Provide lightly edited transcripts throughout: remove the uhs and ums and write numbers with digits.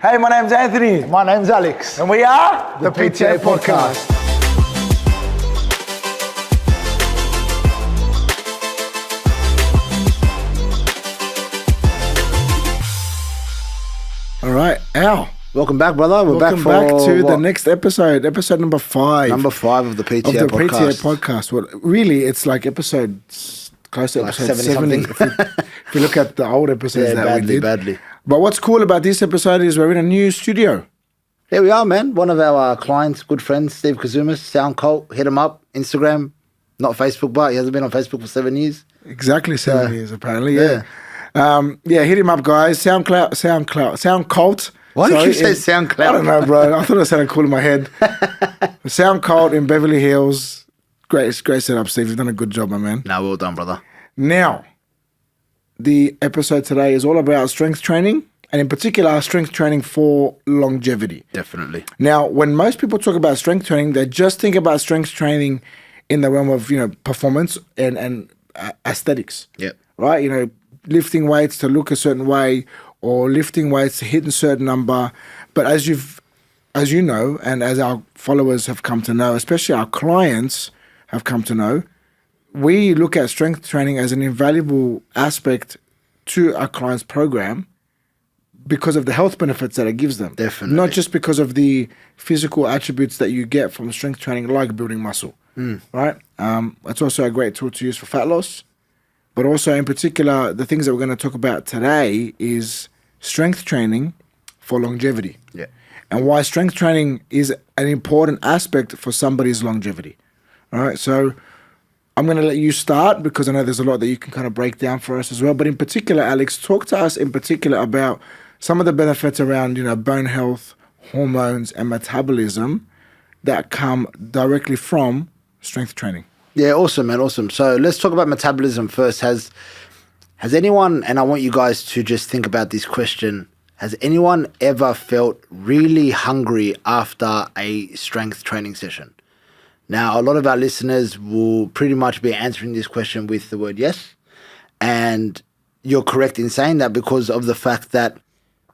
Hey, my name's Anthony. My name's Alex. And we are the PTA Podcast. All right, Al. Welcome back, brother. Welcome back to the next episode number 5. Number 5 of the PTA Podcast. PTA Podcast. Well, really, it's like episode close to Like episode 70 if you look at the old episodes that we did. badly. But what's cool about this episode is we're in a new studio. Here we are, man. One of our clients, good friends, Steve Kazumas, Sound Cult. Hit him up. Instagram, not Facebook, but he hasn't been on Facebook for 7 years. Exactly 7 years, apparently. Yeah. Hit him up, guys. Sound Cult. Why did you say SoundCloud? I don't know, bro. I thought it sounded cool in my head. Sound Cult in Beverly Hills. Great setup, Steve. You've done a good job, my man. No, well done, brother. Now, the episode today is all about strength training, and in particular, strength training for longevity. Definitely. Now, when most people talk about strength training, they just think about strength training in the realm of, performance and aesthetics. Yep. Right? Lifting weights to look a certain way or lifting weights to hit a certain number. But as you know, and as our followers have come to know, especially our clients have come to know, we look at strength training as an invaluable aspect to our client's program because of the health benefits that it gives them. Definitely. Not just because of the physical attributes that you get from strength training, like building muscle, right? It's also a great tool to use for fat loss. But also, in particular, the things that we're going to talk about today is strength training for longevity. Yeah. And why strength training is an important aspect for somebody's longevity. All right, so I'm going to let you start because I know there's a lot that you can kind of break down for us as well. But in particular, Alex, talk to us in particular about some of the benefits around, bone health, hormones, and metabolism that come directly from strength training. Yeah, awesome, man, awesome. So let's talk about metabolism first. Has anyone, and I want you guys to just think about this question, has anyone ever felt really hungry after a strength training session? Now, a lot of our listeners will pretty much be answering this question with the word yes. And you're correct in saying that because of the fact that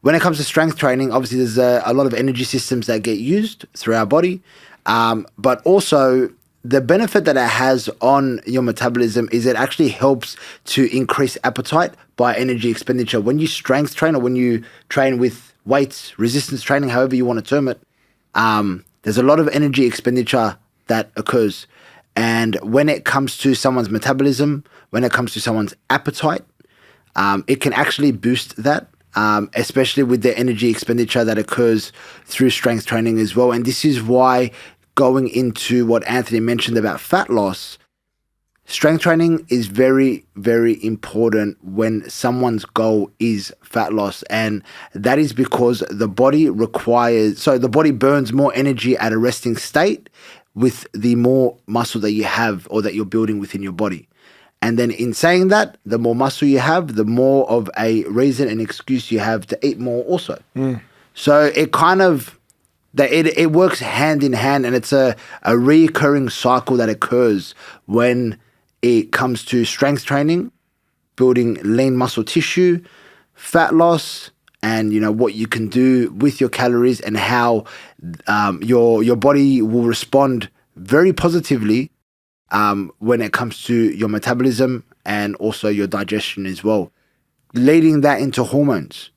when it comes to strength training, obviously there's a lot of energy systems that get used through our body. But also the benefit that it has on your metabolism is it actually helps to increase appetite by energy expenditure. When you strength train or when you train with weights, resistance training, however you want to term it, there's a lot of energy expenditure that occurs. And when it comes to someone's metabolism, when it comes to someone's appetite, it can actually boost that, especially with the energy expenditure that occurs through strength training as well. And this is why, going into what Anthony mentioned about fat loss, strength training is very, very important when someone's goal is fat loss. And that is because the body burns more energy at a resting state with the more muscle that you have or that you're building within your body. And then in saying that, the more muscle you have, the more of a reason and excuse you have to eat more also. So it kind of, it works hand in hand, and it's a recurring cycle that occurs when it comes to strength training, building lean muscle tissue, fat loss, and what you can do with your calories and how your body will respond very positively when it comes to your metabolism and also your digestion as well. Leading that into hormones.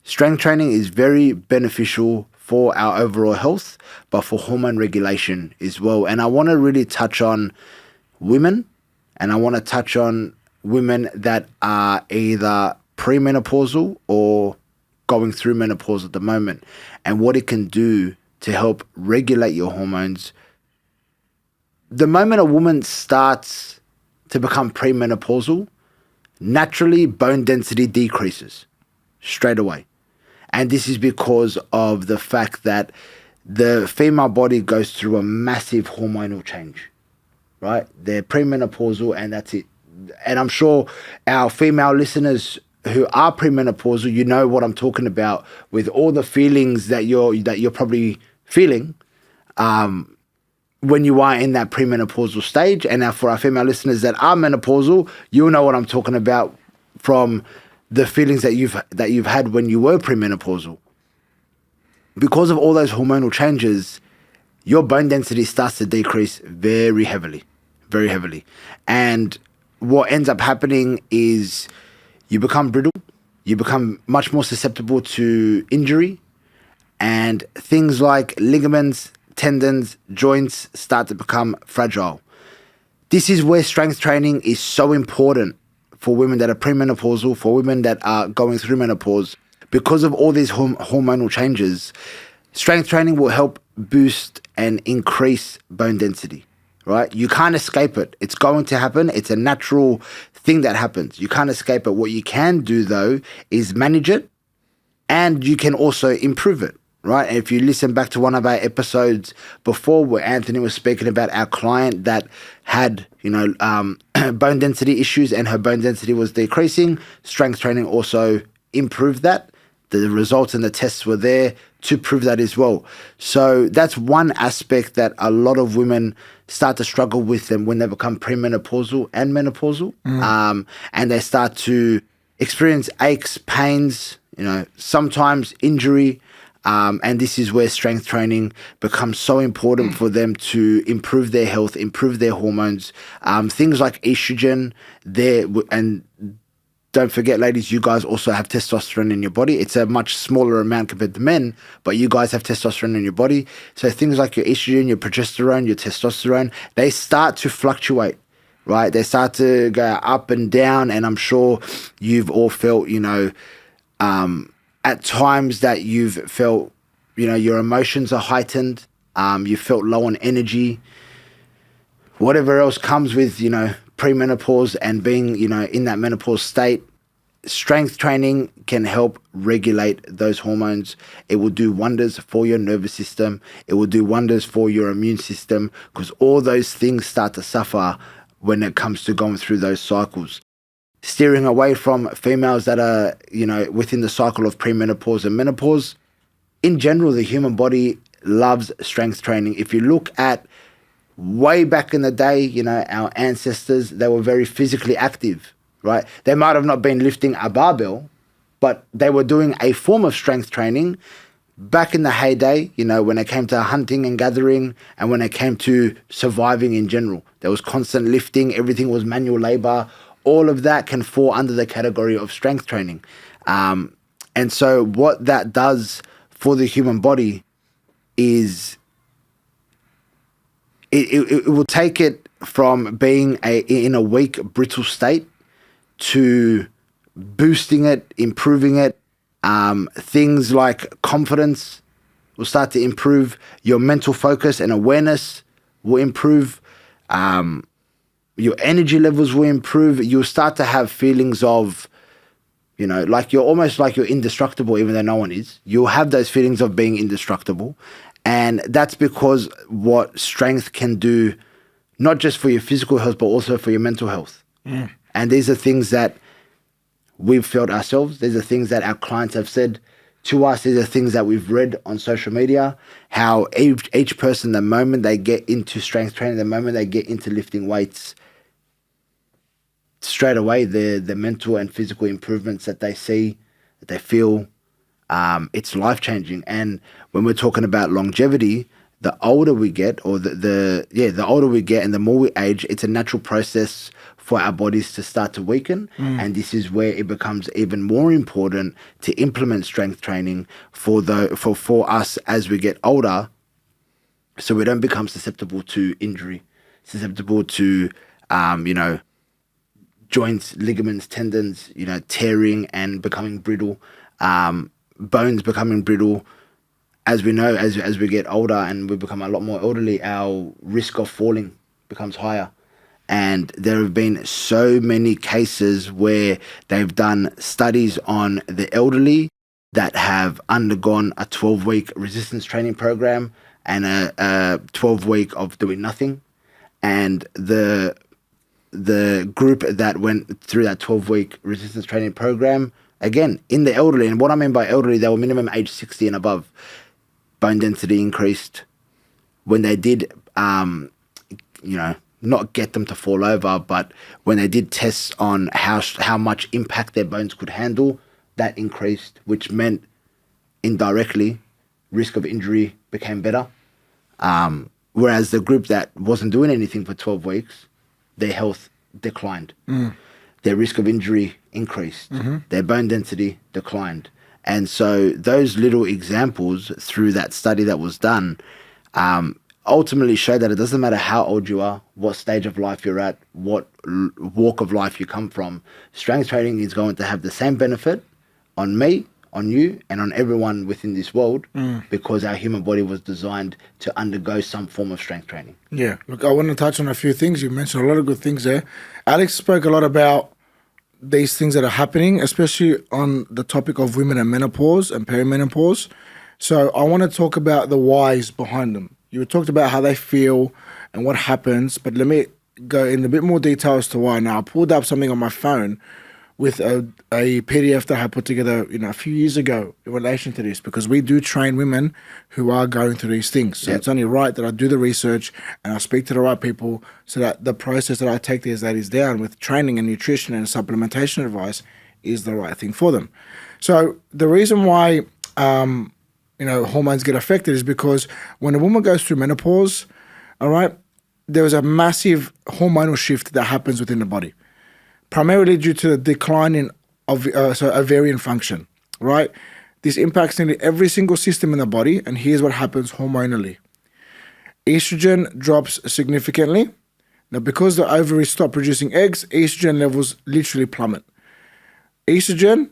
Strength training is very beneficial for our overall health, but for hormone regulation as well. And I want to really touch on women, and I want to touch on women that are either premenopausal or going through menopause at the moment, and what it can do to help regulate your hormones. The moment a woman starts to become premenopausal, naturally bone density decreases straight away. And this is because of the fact that the female body goes through a massive hormonal change, right? They're premenopausal and that's it. And I'm sure our female listeners who are premenopausal, you know what I'm talking about with all the feelings that you're probably feeling when you are in that premenopausal stage. And now for our female listeners that are menopausal, you'll know what I'm talking about from the feelings that you've had when you were premenopausal. because of all those hormonal changes, your bone density starts to decrease very heavily, very heavily. And what ends up happening is you become brittle, you become much more susceptible to injury, and things like ligaments, tendons, joints start to become fragile. This is where strength training is so important for women that are premenopausal, for women that are going through menopause. Because of all these hormonal changes, strength training will help boost and increase bone density, right? You can't escape it. It's going to happen. It's a natural thing that happens. You can't escape it. What you can do, though, is manage it, and you can also improve it, right? And if you listen back to one of our episodes before where Anthony was speaking about our client that had, bone density issues and her bone density was decreasing, strength training also improved that. The results and the tests were there to prove that as well. So that's one aspect that a lot of women start to struggle with them when they become premenopausal and menopausal. And they start to experience aches, pains, sometimes injury. And this is where strength training becomes so important for them to improve their health, improve their hormones. Things like estrogen, and don't forget, ladies, you guys also have testosterone in your body. It's a much smaller amount compared to men, but you guys have testosterone in your body. So things like your estrogen, your progesterone, your testosterone, they start to fluctuate, right? They start to go up and down. And I'm sure you've all felt, at times that you've felt, your emotions are heightened. You felt low on energy. Whatever else comes with, premenopause and being, in that menopause state, strength training can help regulate those hormones. It will do wonders for your nervous system. It will do wonders for your immune system, because all those things start to suffer when it comes to going through those cycles. Steering away from females that are, within the cycle of premenopause and menopause. In general, the human body loves strength training. If you look at way back in the day, our ancestors, they were very physically active, right? They might have not been lifting a barbell, but they were doing a form of strength training back in the heyday, when it came to hunting and gathering and when it came to surviving in general. There was constant lifting, everything was manual labor. All of that can fall under the category of strength training. And so what that does for the human body is it will take it from being in a weak, brittle state to boosting it, improving it. Things like confidence will start to improve. Your mental focus and awareness will improve. Your energy levels will improve. You'll start to have feelings of, like you're almost like you're indestructible, even though no one is. You'll have those feelings of being indestructible. And that's because what strength can do, not just for your physical health, but also for your mental health. And these are things that we've felt ourselves. These are things that our clients have said to us. These are things that we've read on social media, how each person, the moment they get into strength training, the moment they get into lifting weights, straight away the mental and physical improvements that they see, that they feel, it's life-changing. And when we're talking about longevity, the older we get, or the older we get and the more we age, it's a natural process for our bodies to start to weaken. And this is where it becomes even more important to implement strength training for us as we get older, so we don't become susceptible to injury, susceptible to joints, ligaments, tendons, tearing and becoming brittle, bones becoming brittle. As we know, as we get older and we become a lot more elderly, our risk of falling becomes higher. And there have been so many cases where they've done studies on the elderly that have undergone a 12-week resistance training program and a 12-week of doing nothing. And the group that went through that 12-week resistance training program, again, in the elderly, and what I mean by elderly, they were minimum age 60 and above, bone density increased. When they did, not get them to fall over, but when they did tests on how much impact their bones could handle, that increased, which meant indirectly risk of injury became better. Whereas the group that wasn't doing anything for 12 weeks, their health declined. Their risk of injury increased. Their bone density declined. And so those little examples through that study that was done ultimately show that it doesn't matter how old you are, what stage of life you're at, what walk of life you come from, strength training is going to have the same benefit on me, on you, and on everyone within this world because our human body was designed to undergo some form of strength training. Yeah. Look, I want to touch on a few things. You mentioned a lot of good things there. Alex spoke a lot about these things that are happening, especially on the topic of women and menopause and perimenopause. So I want to talk about the whys behind them. You talked about how they feel and what happens, but let me go in a bit more detail as to why. Now, I pulled up something on my phone with a PDF that I put together, a few years ago in relation to this, because we do train women who are going through these things. So it's only right that I do the research and I speak to the right people so that the process that I take these ladies down with training and nutrition and supplementation advice is the right thing for them. So the reason why, hormones get affected is because when a woman goes through menopause, all right, there is a massive hormonal shift that happens within the body, primarily due to the decline of ovarian function, right? This impacts nearly every single system in the body, and here's what happens hormonally. Estrogen drops significantly. Now, because the ovaries stop producing eggs, estrogen levels literally plummet. Estrogen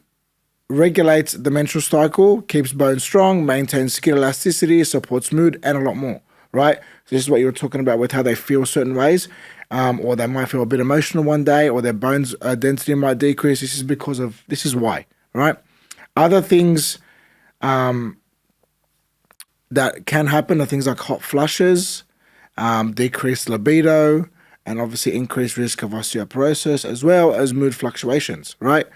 regulates the menstrual cycle, keeps bones strong, maintains skin elasticity, supports mood, and a lot more, right? So this is what you were talking about with how they feel certain ways, or they might feel a bit emotional one day, or their bones density might decrease. This is why, right? Other things that can happen are things like hot flushes, decreased libido, and obviously increased risk of osteoporosis, as well as mood fluctuations, right?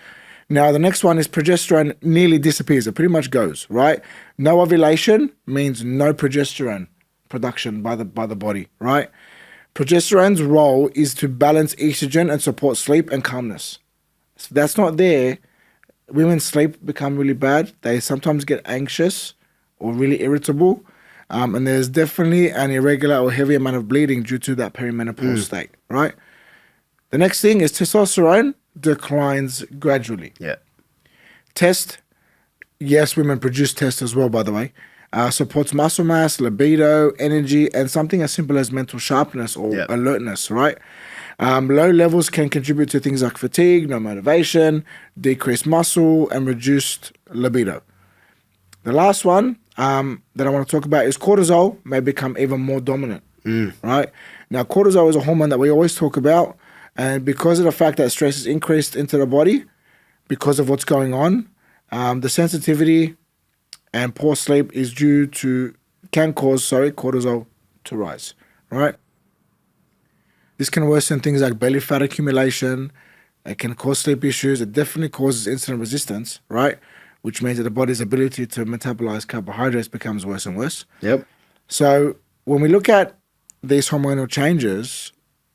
Now, the next one is progesterone nearly disappears. It pretty much goes, right? No ovulation means no progesterone production by the body, right? Progesterone's role is to balance estrogen and support sleep and calmness. If that's not there, women's sleep become really bad. They sometimes get anxious or really irritable. And there's definitely an irregular or heavy amount of bleeding due to that perimenopause state, right? The next thing is testosterone declines gradually. Yeah. Yes, women produce test as well, by the way. Supports muscle mass, libido, energy, and something as simple as mental sharpness or alertness, right? Low levels can contribute to things like fatigue, no motivation, decreased muscle, and reduced libido. The last one that I want to talk about is cortisol may become even more dominant, right? Now, cortisol is a hormone that we always talk about, and because of the fact that stress is increased into the body, because of what's going on, the sensitivity and poor sleep can cause cortisol to rise, right? This can worsen things like belly fat accumulation. It can cause sleep issues. It definitely causes insulin resistance, right? Which means that the body's ability to metabolize carbohydrates becomes worse and worse. Yep. So when we look at these hormonal changes,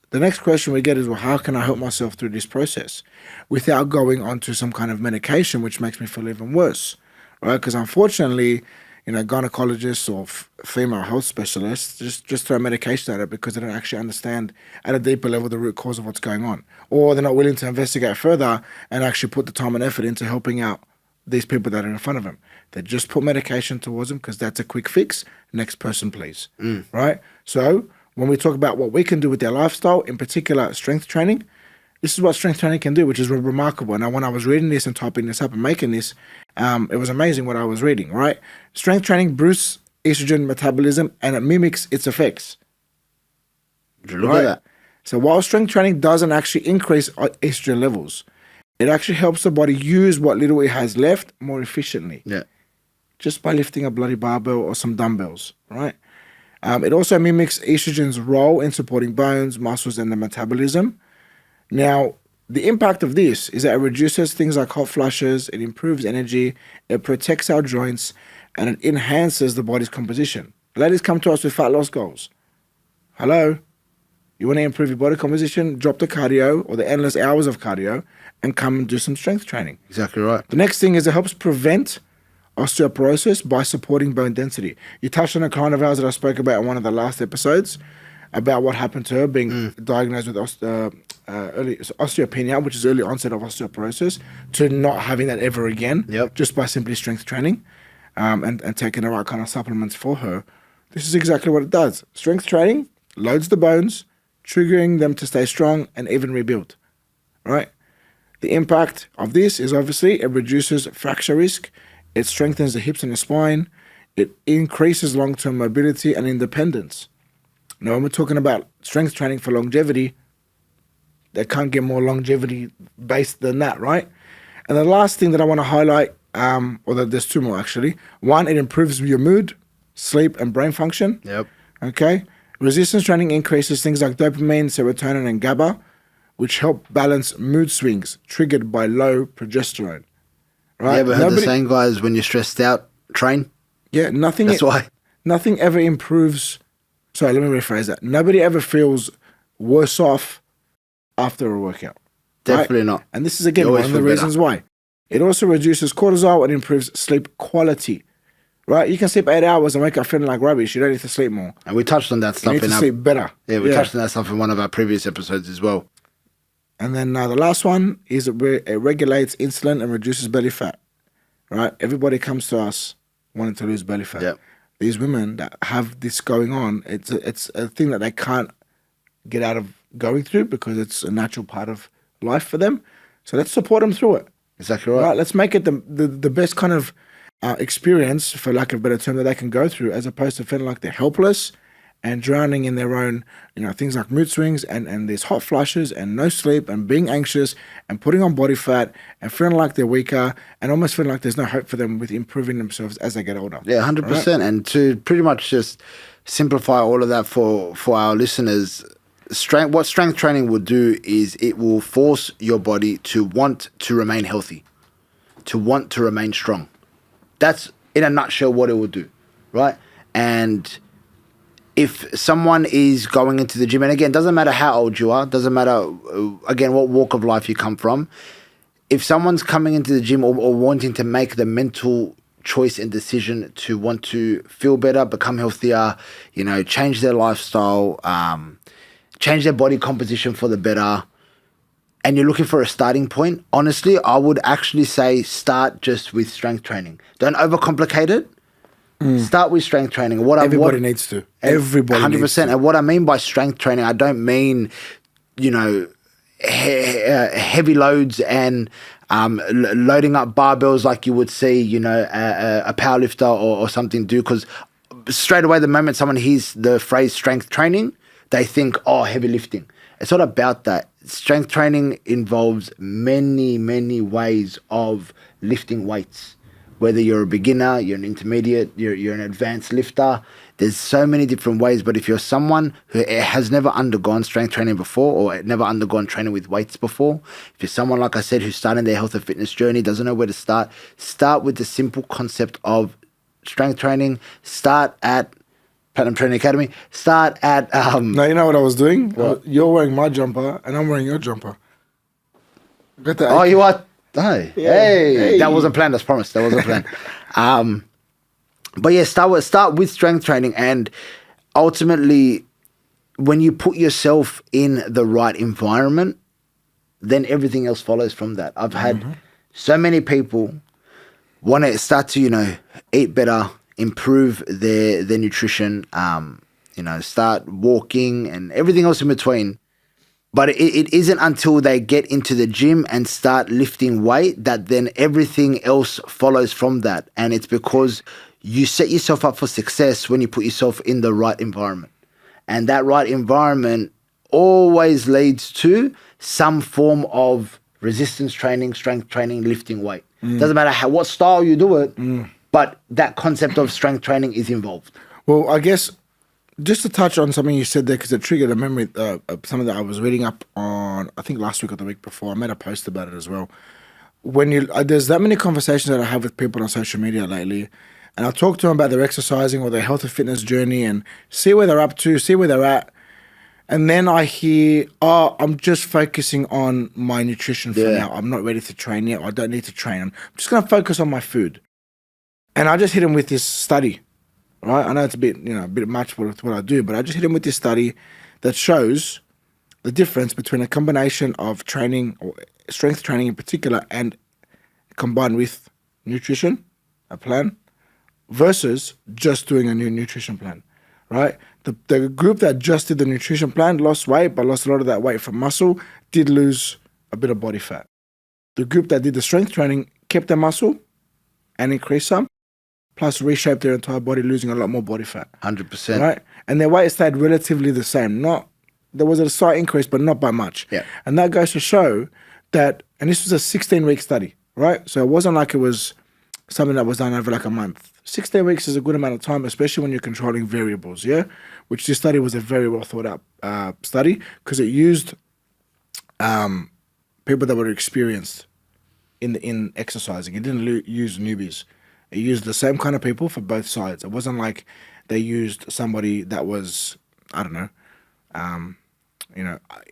the next question we get is, well, how can I help myself through this process without going onto some kind of medication, which makes me feel even worse, right? Because unfortunately, gynecologists or female health specialists just throw medication at it because they don't actually understand at a deeper level the root cause of what's going on. Or they're not willing to investigate further and actually put the time and effort into helping out these people that are in front of them. They just put medication towards them because that's a quick fix. Next person, please. Right? So when we talk about what we can do with their lifestyle, in particular strength training, this is what strength training can do, which is remarkable. Now, when I was reading this and typing this up and making this, it was amazing what I was reading, right? Strength training boosts estrogen metabolism and it mimics its effects. Look at that. So while strength training doesn't actually increase estrogen levels, it actually helps the body use what little it has left more efficiently. Yeah. Just by lifting a bloody barbell or some dumbbells, right? It also mimics estrogen's role in supporting bones, muscles, and the metabolism. Now, the impact of this is that it reduces things like hot flushes, it improves energy, it protects our joints, and it enhances the body's composition. Ladies come to us with fat loss goals. Hello? You want to improve your body composition? Drop the cardio or the endless hours of cardio and come and do some strength training. Exactly right. The next thing is it helps prevent osteoporosis by supporting bone density. You touched on a client of ours that I spoke about in one of the last episodes about what happened to her being diagnosed with early osteopenia, which is early onset of osteoporosis, to not having that ever again, just by simply strength training and taking the right kind of supplements for her. This is exactly what it does. Strength training loads the bones, triggering them to stay strong and even rebuild, right? The impact of this is obviously it reduces fracture risk, it strengthens the hips and the spine, it increases long-term mobility and independence. Now, when we're talking about strength training for longevity, they can't get more longevity based than that, right? And the last thing that I want to highlight, there's two more actually. One, it improves your mood, sleep, and brain function. Okay. Resistance training increases things like dopamine, serotonin, and GABA, which help balance mood swings triggered by low progesterone. Right? You ever heard the saying, guys, when you're stressed out, train? Yeah, That's why. Nothing ever improves. Sorry, let me rephrase that. Nobody ever feels worse off after a workout. Definitely right? not. And this is, again, one of the reasons why. It also reduces cortisol and improves sleep quality. Right? You can sleep 8 hours and wake up feeling like rubbish. You don't need to sleep more. And we touched on that stuff. You need to sleep better. Yeah, we touched on that stuff in one of our previous episodes as well. And then the last one is it regulates insulin and reduces belly fat. Right? Everybody comes to us wanting to lose belly fat. These women that have this going on, it's a thing that they can't get out of going through because it's a natural part of life for them. So let's support them through it. Exactly right. Let's make it the best kind of experience, for lack of a better term, that they can go through, as opposed to feeling like they're helpless and drowning in their own, things like mood swings and there's hot flushes and no sleep and being anxious and putting on body fat and feeling like they're weaker and almost feeling like there's no hope for them with improving themselves as they get older. Yeah, 100%. Right? And to pretty much just simplify all of that for our listeners, what strength training will do is it will force your body to want to remain healthy, to want to remain strong. That's in a nutshell what it will do, right? And if someone is going into the gym, and again, doesn't matter how old you are, doesn't matter, again, what walk of life you come from, if someone's coming into the gym or wanting to make the mental choice and decision to want to feel better, become healthier, change their lifestyle, change their body composition for the better, and you're looking for a starting point, honestly, I would actually say start just with strength training. Don't overcomplicate it. Start with strength training. Everybody needs to. Everybody 100%. Needs to. And what I mean by strength training, I don't mean, heavy loads and loading up barbells like you would see, a powerlifter or something do. Because straight away, the moment someone hears the phrase strength training, they think, heavy lifting. It's not about that. Strength training involves many, many ways of lifting weights. Whether you're a beginner, you're an intermediate, you're an advanced lifter, there's so many different ways. But if you're someone who has never undergone strength training before or never undergone training with weights before, if you're someone, like I said, who's starting their health and fitness journey, doesn't know where to start with the simple concept of strength training. Start at Platinum Training Academy. Start at... Now, you know what I was doing? What? You're wearing my jumper and I'm wearing your jumper. Got that? You are... Hey, that wasn't planned, as promised. That wasn't planned. But yeah, start with strength training, and ultimately, when you put yourself in the right environment, then everything else follows from that. I've had so many people want to start to, eat better, improve their nutrition, start walking and everything else in between. But it isn't until they get into the gym and start lifting weight that then everything else follows from that. And it's because you set yourself up for success when you put yourself in the right environment. And that right environment always leads to some form of resistance training, strength training, lifting weight. Doesn't matter what style you do it, but that concept of strength training is involved. Well, I guess... just to touch on something you said there, because it triggered a memory of something that I was reading up on, I think last week or the week before. I made a post about it as well. When there's that many conversations that I have with people on social media lately, and I talk to them about their exercising or their health and fitness journey and see where they're up to, see where they're at. And then I hear, I'm just focusing on my nutrition for now. I'm not ready to train yet. I don't need to train. I'm just going to focus on my food. And I just hit him with this study, right? I know it's a bit much with what I do, but I just hit him with this study that shows the difference between a combination of training or strength training in particular and combined with nutrition, a plan, versus just doing a new nutrition plan, right? The group that just did the nutrition plan lost weight, but lost a lot of that weight from muscle, did lose a bit of body fat. The group that did the strength training kept their muscle and increased some, plus reshaped their entire body, losing a lot more body fat. 100%. Right? And their weight stayed relatively the same. There was a slight increase, but not by much. Yeah. And that goes to show that, and this was a 16-week study, right? So it wasn't like it was something that was done over like a month. 16 weeks is a good amount of time, especially when you're controlling variables, yeah? Which this study was a very well thought out study because it used people that were experienced in exercising. It didn't use newbies. It used the same kind of people for both sides. It wasn't like they used somebody that was, I don't know,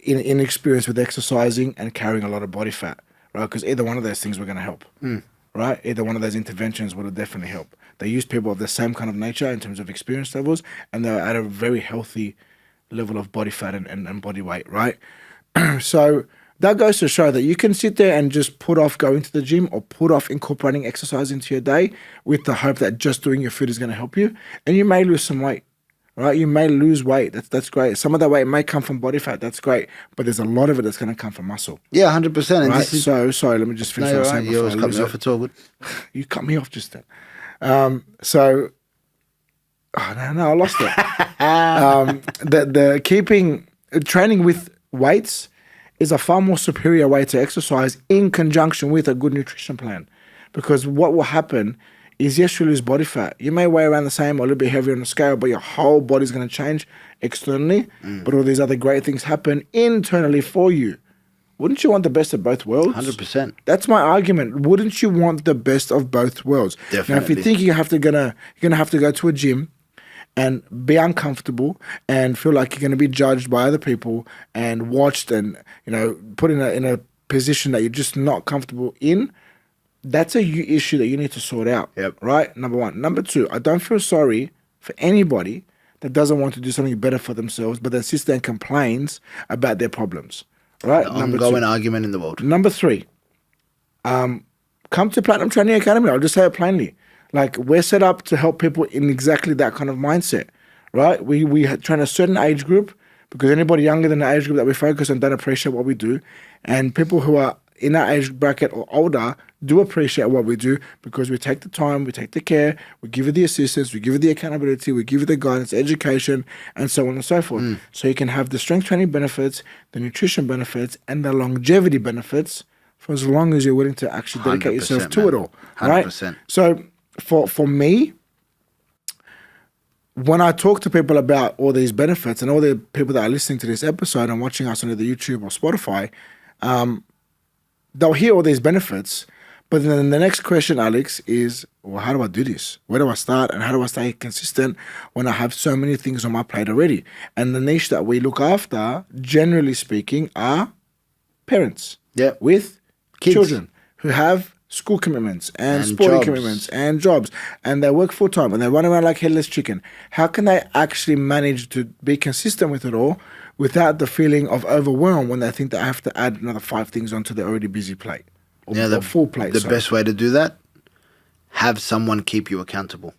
inexperienced with exercising and carrying a lot of body fat, right? Because either one of those things were going to help, right? Either one of those interventions would have definitely helped. They used people of the same kind of nature in terms of experience levels, and they were at a very healthy level of body fat and body weight, right? So that goes to show that you can sit there and just put off going to the gym or put off incorporating exercise into your day with the hope that just doing your food is going to help you, and you may lose some weight. Right, you may lose weight. That's great. Some of that weight may come from body fat. That's great, but there's a lot of it that's going to come from muscle. Yeah, 100%. Right. So sorry. Let me just finish. No, what you're I'm saying right. You always before I cut lose me it. off. It's all good. You cut me off just then. No, I lost it. The keeping training with weights is a far more superior way to exercise in conjunction with a good nutrition plan, because what will happen is, yes, you lose body fat. You may weigh around the same or a little bit heavier on the scale, but your whole body's going to change externally. But all these other great things happen internally for you. Wouldn't you want the best of both worlds? 100%. That's my argument. Wouldn't you want the best of both worlds? Definitely. Now, if you think you're gonna have to go to a gym and be uncomfortable and feel like you're going to be judged by other people and watched and put in a position that you're just not comfortable in, that's a issue that you need to sort out. Yep. Right? Number one. Number two, I don't feel sorry for anybody that doesn't want to do something better for themselves, but then sits there and complains about their problems. Right? The Number ongoing two. argument in the world. Number three, come to Platinum Training Academy. I'll just say it plainly. Like, we're set up to help people in exactly that kind of mindset, right? We train a certain age group, because anybody younger than the age group that we focus on don't appreciate what we do. And people who are in that age bracket or older do appreciate what we do, because we take the time, we take the care, we give you the assistance, we give you the accountability, we give you the guidance, education, and so on and so forth. So you can have the strength training benefits, the nutrition benefits, and the longevity benefits for as long as you're willing to actually dedicate yourself to it all. Right? 100%. So for me, when I talk to people about all these benefits, and all the people that are listening to this episode and watching us on the YouTube or Spotify, they'll hear all these benefits. But then the next question, Alex, is, well, how do I do this? Where do I start? And how do I stay consistent when I have so many things on my plate already? And the niche that we look after, generally speaking, are parents with Kids. children who have school commitments and sporting jobs. commitments and jobs, and they work full time and they run around like headless chicken. How can they actually manage to be consistent with it all without the feeling of overwhelm when they think they have to add another 5 things onto their already busy plate? Or full plate. The best way to do that, have someone keep you accountable.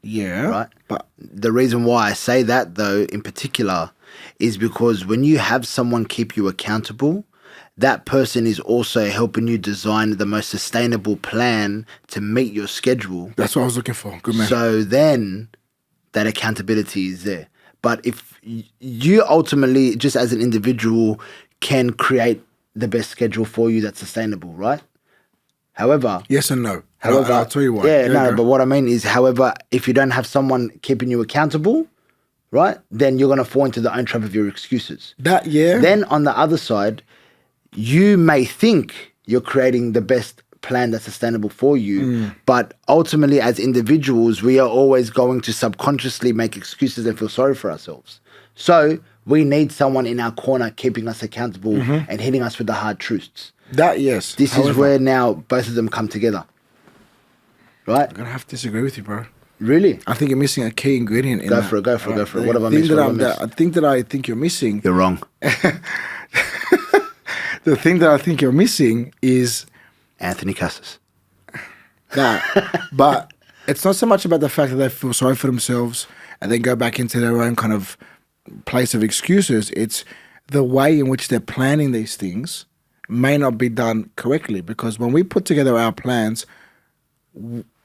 Yeah. Right? But The reason why I say that, though, in particular, is because when you have someone keep you accountable, that person is also helping you design the most sustainable plan to meet your schedule. that's what I was looking for. Good man. So then that accountability is there. But if you ultimately, just as an individual, can create the best schedule for you that's sustainable, right? However, yes and no. However, I'll tell you why. Yeah, go. but what I mean is, however, if you don't have someone keeping you accountable, right, then you're going to fall into the own trap of your excuses. Then on the other side, you may think you're creating the best plan that's sustainable for you, but ultimately as individuals, we are always going to subconsciously make excuses and feel sorry for ourselves. So we need someone in our corner keeping us accountable and hitting us with the hard truths. Yes. This is where now both of them come together. right? I'm gonna have to disagree with you, bro. Really? I think you're missing a key ingredient in Go that. for it, go for it, go for it. What have I thing missed? that What have I I'm- missed? I think that I think you're missing. You're wrong. The thing that I think you're missing is Anthony Cassis. that. But it's not so much about the fact that they feel sorry for themselves and then go back into their own kind of place of excuses. It's the way in which they're planning these things may not be done correctly, because when we put together our plans,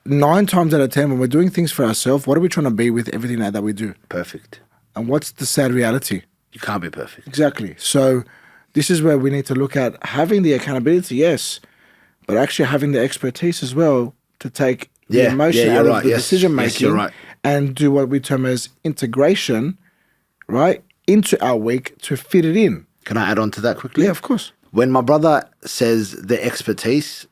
9 times out of 10, when we're doing things for ourselves, what are we trying to be with everything that we do? Perfect. And what's the sad reality? You can't be perfect. Exactly. So this is where we need to look at having the accountability, yes, but actually having the expertise as well to take the Yeah, emotion yeah, out you're of right. the Yes, decision yes, making, you're right. and do what we term as integration, right, into our week to fit it in. Can I add on to that quickly? Yeah, of course. When my brother says the expertise,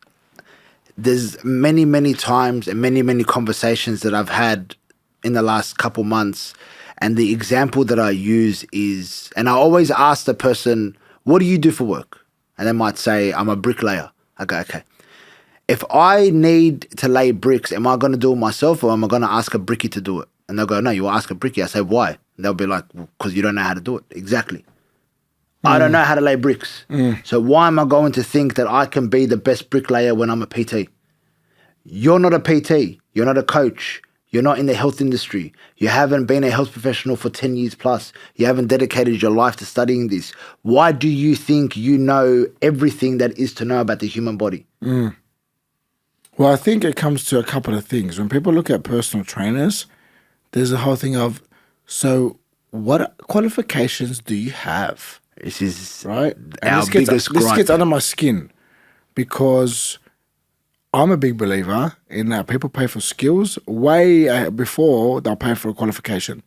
there's many, many times and many, many conversations that I've had in the last couple months. And the example that I use is, and I always ask the person, what do you do for work? And they might say, I'm a bricklayer. I go, okay. If I need to lay bricks, am I going to do it myself or am I going to ask a brickie to do it? And they'll go, no, you ask a brickie. I say, why? And they'll be like, because you don't know how to do it. Exactly. I don't know how to lay bricks. So why am I going to think that I can be the best bricklayer when I'm a PT? You're not a PT. You're not a coach. You're not in the health industry. You haven't been a health professional for 10 years plus. You haven't dedicated your life to studying this. Why do you think you know everything that is to know about the human body? Well, I think it comes to a couple of things. When people look at personal trainers, there's a whole thing of, so what qualifications do you have? This is Right? our this biggest this gripe. gets under my skin, because I'm a big believer in that people pay for skills way before they'll pay for a qualification,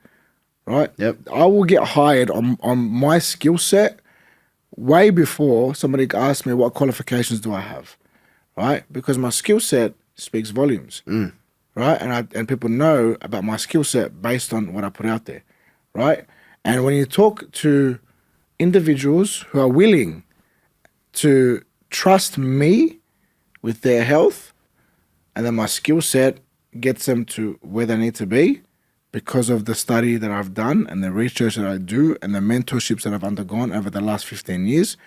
right? Yep. I will get hired on my skill set way before somebody asks me what qualifications do I have, right? Because my skill set speaks volumes, right? And people know about my skill set based on what I put out there, right? And when you talk to individuals who are willing to trust me with their health, and then my skill set gets them to where they need to be because of the study that I've done and the research that I do and the mentorships that I've undergone over the last 15 years,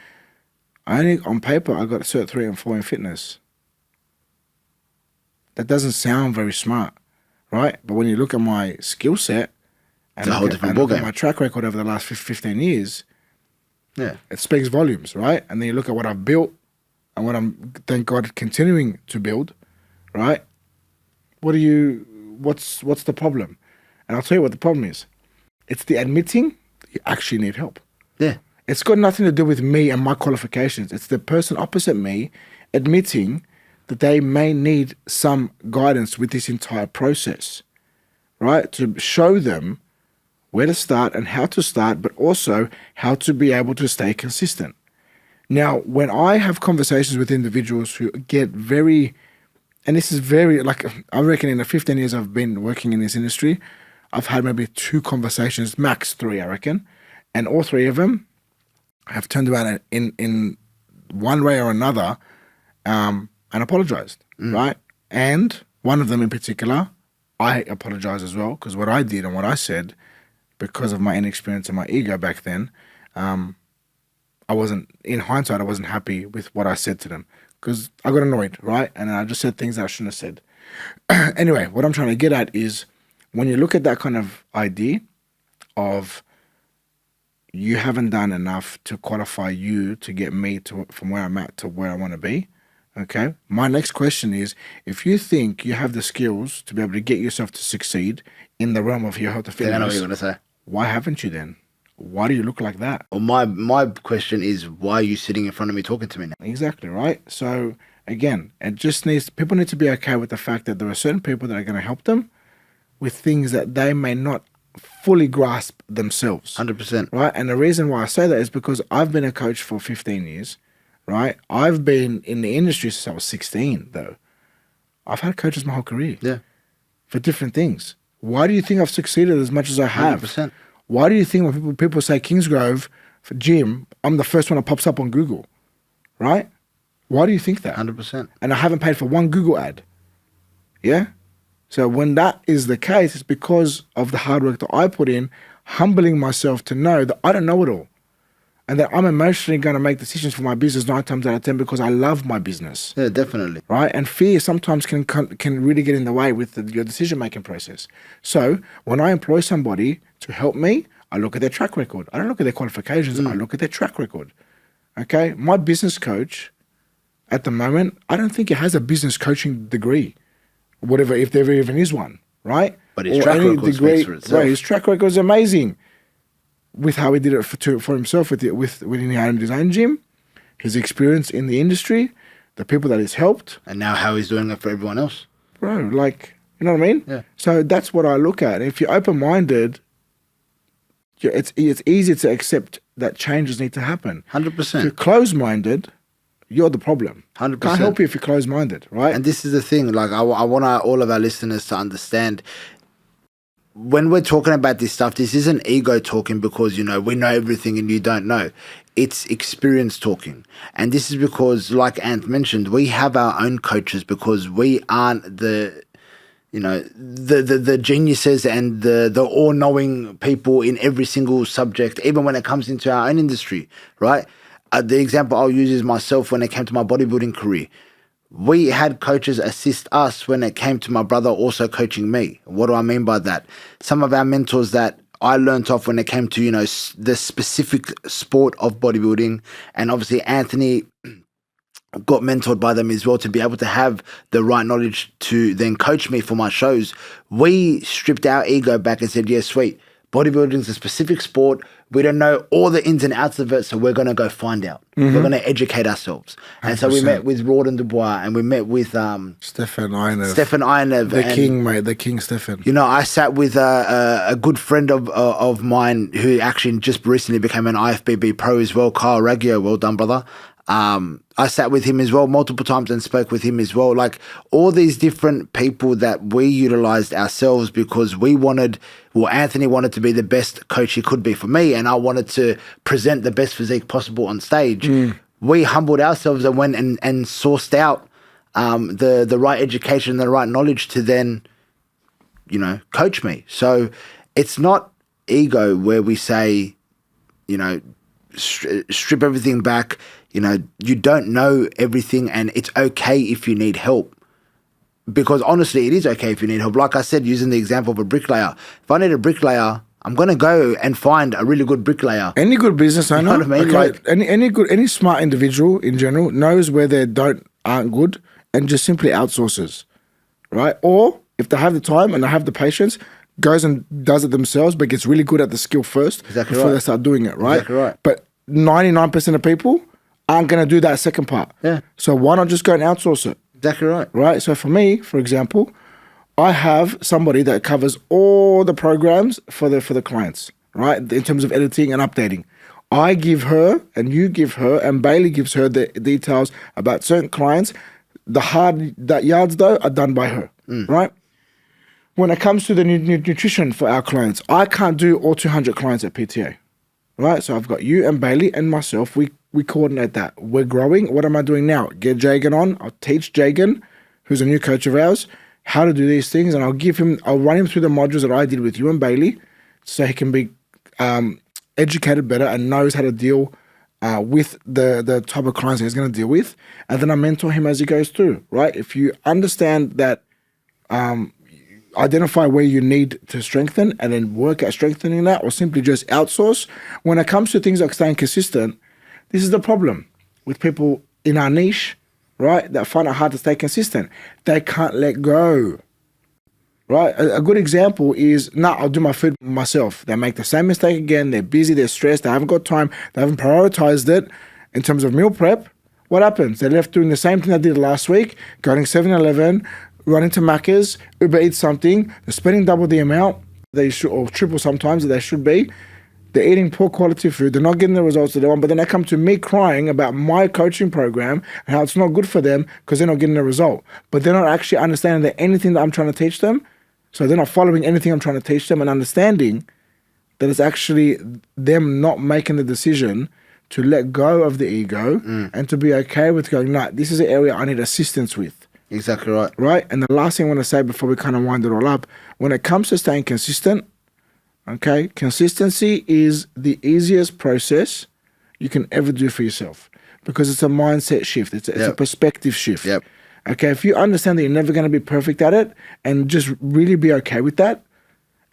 on paper, I got Cert 3 and 4 in fitness. That doesn't sound very smart, right? But when you look at my skill set and It's a whole different ballgame. look at my track record over the last 15 years, Yeah. it speaks volumes, right? And then you look at what I've built and what I'm, thank God, continuing to build, right? What's the problem? And I'll tell you what the problem is. It's the admitting you actually need help. Yeah. It's got nothing to do with me and my qualifications. It's the person opposite me admitting that they may need some guidance with this entire process, right? To show them where to start and how to start, but also how to be able to stay consistent. Now, when I have conversations with individuals who get very, and this is very, like, I reckon in the 15 years I've been working in this industry, I've had maybe 2 conversations, max 3, I reckon. And all 3 of them have turned around in one way or another and apologized, right? And one of them in particular, I apologize as well, because what I did and what I said, because of my inexperience and my ego back then, I wasn't, in hindsight, I wasn't happy with what I said to them because I got annoyed, right? And I just said things that I shouldn't have said. Anyway, what I'm trying to get at is when you look at that kind of idea of you haven't done enough to qualify you to get me to from where I'm at to where I want to be, okay? My next question is, if you think you have the skills to be able to get yourself to succeed in the realm of your health and I know what fitness, you're going to say. why haven't you then? Why do you look like that? Well, my question is, why are you sitting in front of me talking to me now? Exactly, right? So again, it just needs, people need to be okay with the fact that there are certain people that are going to help them with things that they may not fully grasp themselves. 100%. Right? And the reason why I say that is because I've been a coach for 15 years, right? I've been in the industry since I was 16, though. I've had coaches my whole career. Yeah. For different things. Why do you think I've succeeded as much as I have? 100%. Why do you think when people say Kingsgrove for gym, I'm the first one that pops up on Google, right? Why do you think that? 100%. And I haven't paid for one Google ad. Yeah? So when that is the case, it's because of the hard work that I put in, humbling myself to know that I don't know it all. And that I'm emotionally going to make decisions for my business 9 times out of 10 because I love my business. Yeah, definitely. Right? And fear sometimes can really get in the way with your decision-making process. So when I employ somebody to help me, I look at their track record. I don't look at their qualifications. I look at their track record. Okay? My business coach, at the moment, I don't think he has a business coaching degree, whatever, if there even is one, right? But his track record speaks for itself. Right, his track record is amazing. With how he did it for himself when he owned his own gym, his experience in the industry, the people that he's helped. And now how he's doing it for everyone else. Bro, like, you know what I mean? Yeah. So that's what I look at. If you're open-minded, it's easy to accept that changes need to happen. 100%. If you're closed-minded, you're the problem. 100%. Can't help you if you're closed-minded, right? And this is the thing, like I want all of our listeners to understand, when we're talking about this stuff, this isn't ego talking because, you know, we know everything and you don't know. It's experience talking. And this is because, like Ant mentioned, we have our own coaches because we aren't the, you know, the geniuses and the all-knowing people in every single subject, even when it comes into our own industry, right? The example I'll use is myself when it came to my bodybuilding career. We had coaches assist us when it came to my brother also coaching me. What do I mean by that? Some of our mentors that I learnt off when it came to, you know, the specific sport of bodybuilding, and obviously Anthony got mentored by them as well to be able to have the right knowledge to then coach me for my shows. We stripped our ego back and said, yeah, sweet, bodybuilding is a specific sport. We don't know all the ins and outs of it, so we're going to go find out. We're going to educate ourselves. And 100%. So we met with Rawdon Dubois and we met with Stefan Inev. Stefan Inev. The king, mate. The king, Stefan. You know, I sat with a good friend of mine who actually just recently became an IFBB pro as well, Kyle Raggio. Well done, brother. I sat with him as well multiple times and spoke with him as well. Like all these different people that we utilized ourselves because we wanted, well, Anthony wanted to be the best coach he could be for me, and I wanted to present the best physique possible on stage. We humbled ourselves and went and sourced out the right education, the right knowledge to then, you know, coach me. So it's not ego where we say, you know, strip everything back. You know, you don't know everything and it's okay if you need help. Because honestly, it is okay if you need help. Like I said, using the example of a bricklayer. If I need a bricklayer, I'm going to go and find a really good bricklayer. Any good business owner, you know what I mean? Like, any smart individual in general knows where they aren't good and just simply outsources, right? Or if they have the time and they have the patience, goes and does it themselves, but gets really good at the skill first before they start doing it, right? Exactly right. But 99% of people aren't going to do that second part. Yeah. So why not just go and outsource it? Exactly right. Right? So for me, for example, I have somebody that covers all the programs for the clients, right? In terms of editing and updating. I give her and you give her and Bailey gives her the details about certain clients. The hard yards though are done by her, right? When it comes to the nutrition for our clients, I can't do all 200 clients at PTA, right? So I've got you and Bailey and myself. We coordinate that. We're growing. What am I doing now? Get Jagan on. I'll teach Jagan, who's a new coach of ours, how to do these things, and I'll run him through the modules that I did with you and Bailey, so he can be educated better and knows how to deal with the type of clients he's going to deal with, and then I mentor him as he goes through. Right? If you understand that, identify where you need to strengthen, and then work at strengthening that, or simply just outsource. When it comes to things like staying consistent, this is the problem with people in our niche, right, that find it hard to stay consistent. They can't let go, right? A good example is, I'll do my food myself. They make the same mistake again. They're busy, they're stressed, they haven't got time, they haven't prioritized it in terms of meal prep. What happens? They're left doing the same thing they did last week, going to 7-Eleven, running to Macca's, Uber Eats something, they're spending double the amount they should, or triple sometimes that they should be. They're eating poor quality food. They're not getting the results that they want. But then they come to me crying about my coaching program and how it's not good for them because they're not getting the result. But they're not actually understanding that anything that I'm trying to teach them. So they're not following anything I'm trying to teach them and understanding that it's actually them not making the decision to let go of the ego and to be okay with going, this is an area I need assistance with, Exactly right. Right? And the last thing I want to say before we kind of wind it all up, when it comes to staying consistent, okay, consistency is the easiest process you can ever do for yourself because it's a mindset shift. It's a perspective shift. Yep. Okay, if you understand that you're never going to be perfect at it and just really be okay with that,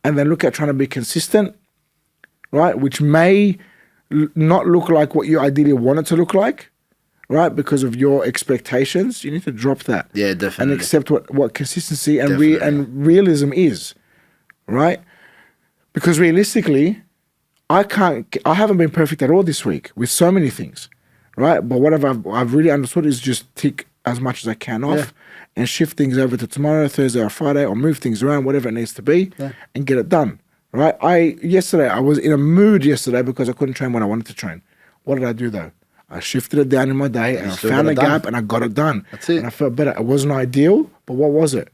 and then look at trying to be consistent, right, which may not look like what you ideally want it to look like, right, because of your expectations, you need to drop that. Yeah, definitely. And accept what consistency and realism is, right? Because realistically, I haven't been perfect at all this week with so many things, right? But what I've really understood is just tick as much as I can off and shift things over to tomorrow, Thursday or Friday, or move things around, whatever it needs to be, and get it done, right? Yesterday, I was in a mood yesterday because I couldn't train when I wanted to train. What did I do though? I shifted it down in my day and I found a gap and I got it done. That's it. And I felt better. It wasn't ideal, but what was it?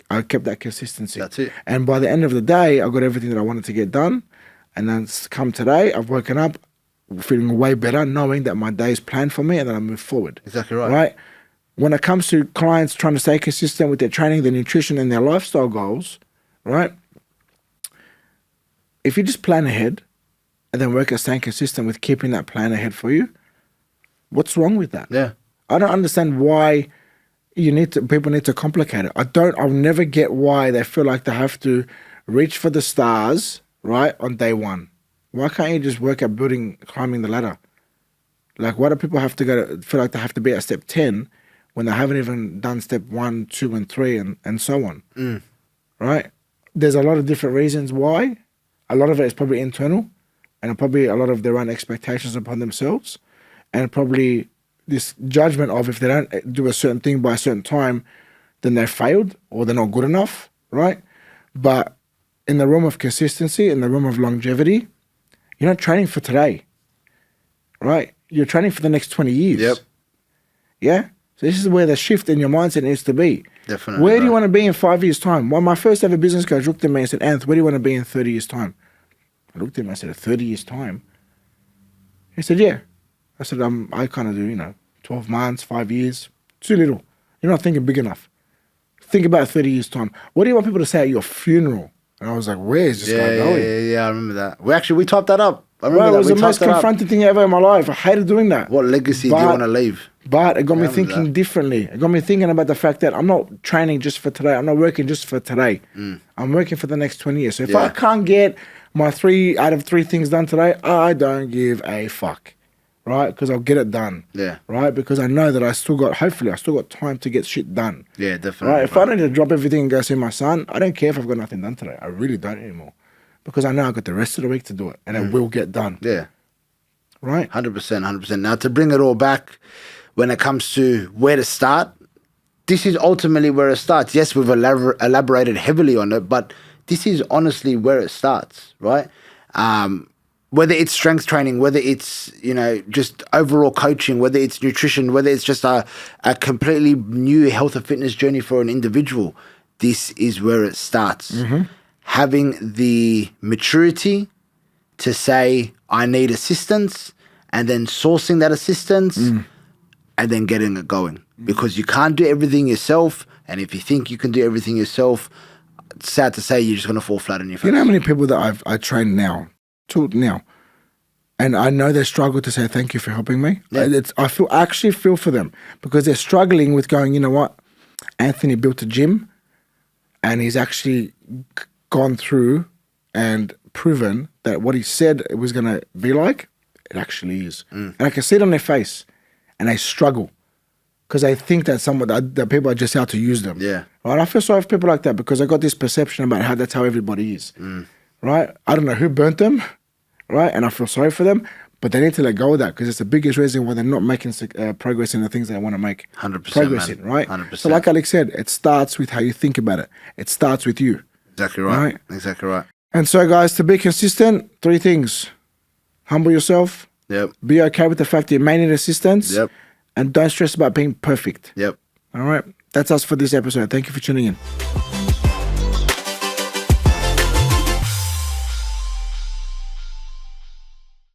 I kept that consistency. That's it. And by the end of the day, I got everything that I wanted to get done. And then come today, I've woken up feeling way better, knowing that my day is planned for me and then I move forward. Exactly right. Right? When it comes to clients trying to stay consistent with their training, their nutrition, and their lifestyle goals, right? If you just plan ahead and then work at staying consistent with keeping that plan ahead for you, what's wrong with that? Yeah. I don't understand why people need to complicate it. I'll never get why they feel like they have to reach for the stars, right, on day one. Why can't you just work at climbing the ladder? Like, why do people have to feel like they have to be at step 10 when they haven't even done step 1, 2, and 3 and so on? Right? There's a lot of different reasons why. A lot of it is probably internal and probably a lot of their own expectations upon themselves and probably this judgment of if they don't do a certain thing by a certain time, then they failed or they're not good enough, right? But in the realm of consistency, in the realm of longevity, you're not training for today, right? You're training for the next 20 years. Yep. Yeah? So this is where the shift in your mindset needs to be. Definitely. Where do you want to be in 5 years' time? Well, my first ever business coach looked at me and said, Anth, where do you want to be in 30 years' time? I looked at him and I said, 30 years' time? He said, yeah. I said, I kind of do, 12 months, 5 years. Too little. You're not thinking big enough. Think about 30 years' time. What do you want people to say at your funeral? And I was like, where is this guy going? Yeah, I remember that. We typed that up. I remember that. It was the most confronting thing ever in my life. I hated doing that. What legacy do you want to leave? But it got me thinking differently. It got me thinking about the fact that I'm not training just for today. I'm not working just for today. I'm working for the next 20 years. So if I can't get my 3 out of 3 things done today, I don't give a fuck. Right? Because I'll get it done. Yeah. Right? Because I know that hopefully I still got time to get shit done. Yeah, definitely. Right? If I don't need to drop everything and go see my son, I don't care if I've got nothing done today. I really don't anymore. Because I know I've got the rest of the week to do it. And it will get done. Yeah. Right? 100%. Now, to bring it all back, when it comes to where to start, this is ultimately where it starts. Yes, we've elaborated heavily on it, but this is honestly where it starts, right? Whether it's strength training, whether it's, just overall coaching, whether it's nutrition, whether it's just a completely new health and fitness journey for an individual, this is where it starts. Having the maturity to say, I need assistance, and then sourcing that assistance, and then getting it going. Because you can't do everything yourself, and if you think you can do everything yourself, it's sad to say you're just going to fall flat on your face. You know how many people that I train now, and I know they struggle to say thank you for helping me. Yeah. I actually feel for them because they're struggling with going, you know what, Anthony built a gym and he's actually gone through and proven that what he said it was going to be like, it actually is. And I can see it on their face and they struggle because they think that that people are just out to use them. Yeah. Right? I feel sorry for people like that because I got this perception about how that's how everybody is. Right? I don't know who burnt them, right? And I feel sorry for them, but they need to let go of that because it's the biggest reason why they're not making progress in the things they want to make 100%, progress man. in, right? 100%. So like Alex said, it starts with how you think about it. It starts with you. Exactly right. Exactly right. And so, guys, to be consistent, 3 things. Humble yourself. Yep. Be okay with the fact that you may need assistance. Yep. And don't stress about being perfect. Yep. All right? That's us for this episode. Thank you for tuning in.